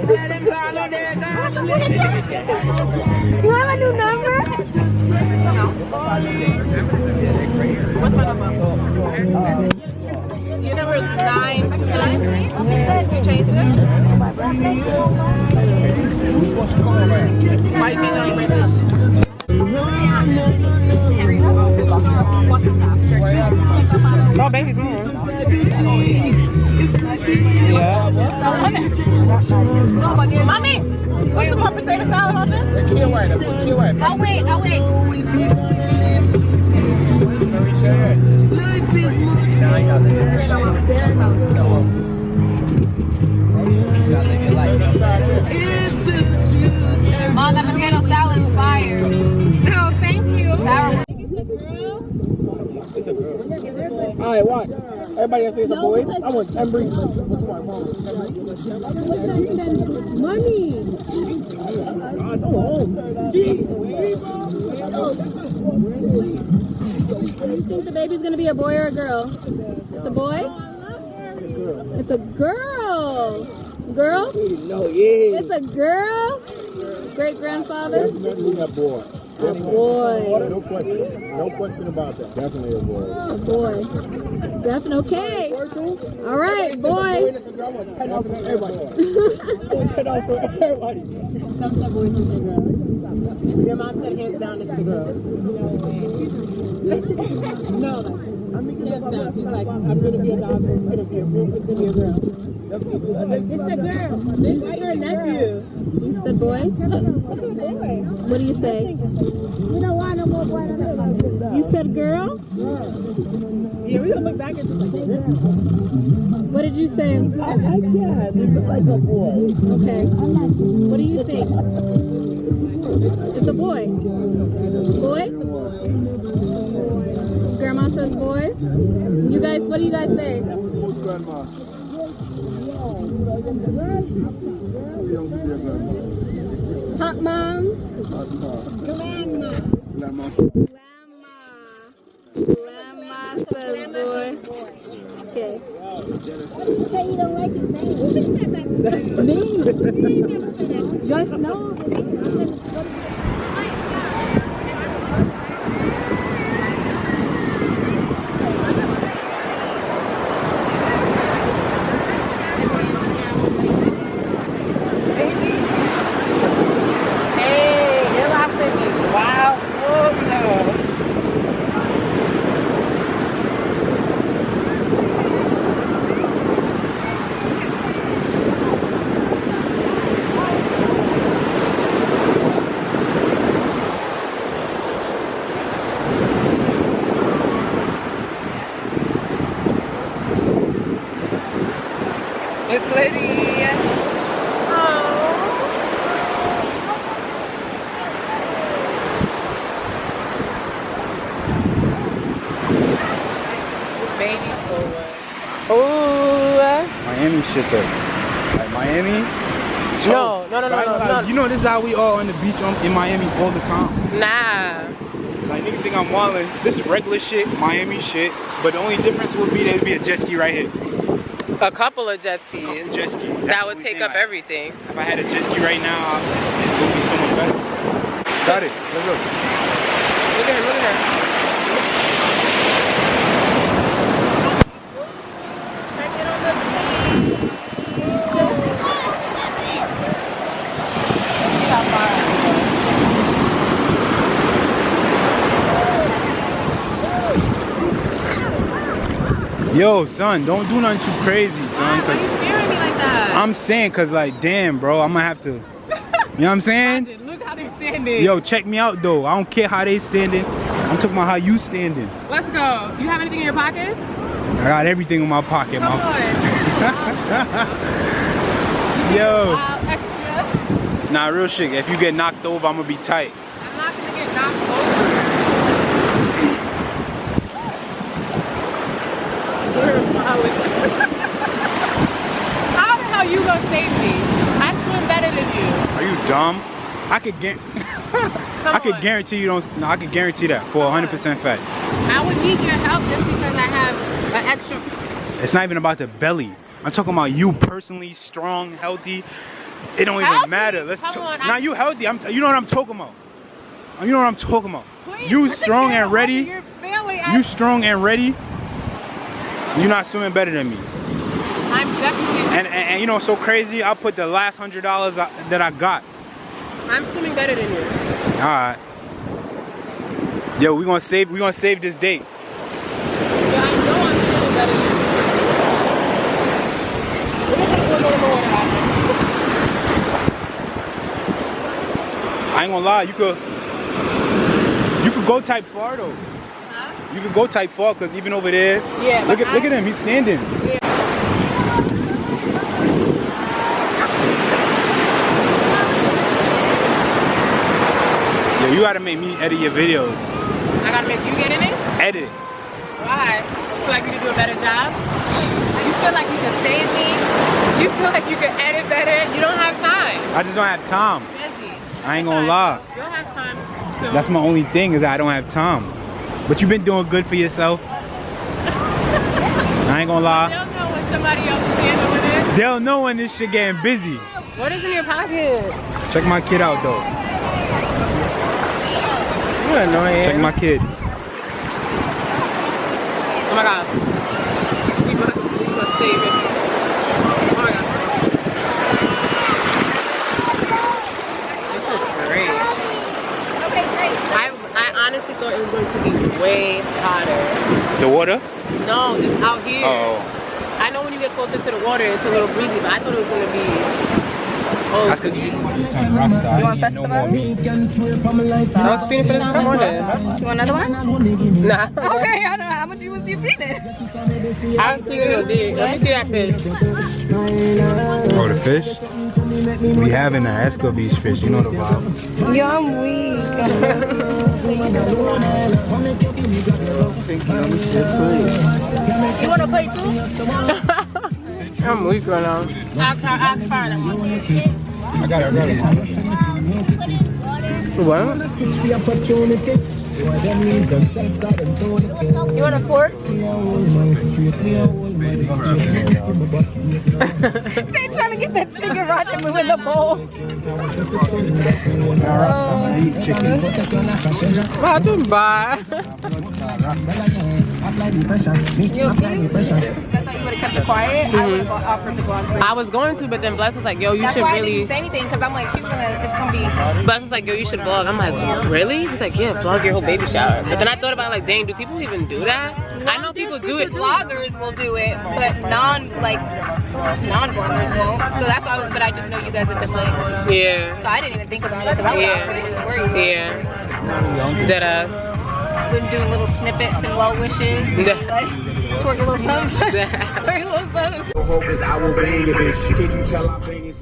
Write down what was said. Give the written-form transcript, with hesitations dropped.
You have a new number? No. What's my number? Your number is 9. You changed it? Why you changing all your bracelets? Oh, baby's moving. Yeah. Mommy, what's the more potato salad on this? I'll wait. Mom, that potato salad's fire. No, thank you. Alright, watch. Everybody else say it's a boy. I want 10 bricks. What's my mom? Mommy. Go home. Do you think the baby's gonna be a boy or a girl? It's a boy? It's a girl. Girl? No, yeah. It's a girl? Great grandfather? Definitely a boy. A boy. No question. No question about that. Definitely a boy. A boy. Definitely. Okay. All right, boy. I want $10 for everybody. I want $10 for everybody. Some said boy, some said girl. Your mom said hands down it's the girl. No, hands down. She's like, I'm gonna be a dog, it's gonna be a girl. It's a girl. This is your nephew. You said boy? What do you say? You don't want no more boy. You said girl? Yeah, we gonna look back at this like what did you say? I can't. It looks like a boy. Okay. What do you think? It's a boy. Boy? Grandma says boy. You guys, what do you guys say? Who's grandma? Hot mom. Grandma. Grandma says boy. Okay. Hey, you don't like his name. Me? Just no. Miss Liddy. Oh. Baby forward. Oh. Miami shit though. Like Miami. No. You know this is how we all on the beach in Miami all the time. Nah. Like niggas think I'm wildin'. This is regular shit, Miami shit. But the only difference would be there'd be a jet ski right here. A couple of jet skis. Jet skis. That would take up everything. If I had a jet ski right now, it would be so much better. Got it. Let's go. Look at her, look at her. Yo, son, don't do nothing too crazy, son. Why are you staring at me like that? I'm saying, cause like, damn, bro, I'm gonna have to. You know what I'm saying? Look how they standing. Yo, check me out though. I don't care how they standing. I'm talking about how you standing. Let's go. You have anything in your pockets? I got everything in my pocket, Come man. on. Yo. Extra. Nah, real shit. If you get knocked over, I'm gonna be tight. I'm not gonna get knocked over. How the hell you gonna save me? I swim better than you. Are you dumb? I could guarantee you don't. No, I could guarantee that for 100% fact. I would need your help just because I have an extra. It's not even about the belly. I'm talking about you personally, strong, healthy. It don't Healthy? even matter. Let's Come on, now you healthy. You know what I'm talking about. You know what I'm talking about. Please, You put the strong camera and ready. over your belly. You strong and ready. You're not swimming better than me. I'm definitely. And you know what's so crazy? I put the last $100 that I got. I'm swimming better than you. All right. Yo, we gonna save this date. Yeah, I know I'm swimming better than you. I ain't gonna lie, you could go type far though. Huh? You could go type far because even over there, Yeah, look at him, he's standing. Yeah. Yeah, you gotta make me edit your videos. I gotta make you get in it? Edit. Why? You feel like you can do a better job? You feel like you can save me? You feel like you can edit better? You don't have time. I just don't have time. Busy. I ain't gonna lie. You don't have time soon. That's my only thing is that I don't have time. But you've been doing good for yourself. I ain't gonna lie. They'll know when somebody else is handling it. They'll know when this shit getting busy. What is in your pocket? Check my kid out though. You're annoying. Check my kid. Oh my god. We must save it. Oh my god. This is great. Okay, great. I honestly thought it was going to be way hotter. The water? No, just out here. Oh. I know when you get closer to the water, it's a little breezy, but I thought it was going to be. Oh, That's because you want festival? I was feeding for this morning. You want another one? Nah. Okay, I don't know. How much was you feeding? I was feeding a dick. Let me see that fish. Oh, the fish? We having an Esco Beach fish, you know the vibe. Yo, I'm weak. You want to play too? I'm weak right now. Ask fire that wants me. I got it. What? You want a fork? Stay trying to get that chicken right and move in the bowl. How to buy? You okay? I thought you would have kept it quiet. I would have offered to go on break. I was going to, but then Bless was like, yo, you That's should why I really. didn't say anything because I'm like, it's gonna be. Bless was like, yo, you should vlog. I'm like, really? He's like, yeah, vlog your whole baby shower. But then I thought about like, dang, do people even do that? I know people do it. Vloggers will do it, but non-vloggers won't. So that's why. But I just know you guys have been like. Yeah. So I didn't even think about it because I was offered to worry. Yeah. Deadass. Been doing little snippets and well wishes. Like, twerk a little something. Twerk a little something. I will bang your bitch. Can't you tell I'm banging?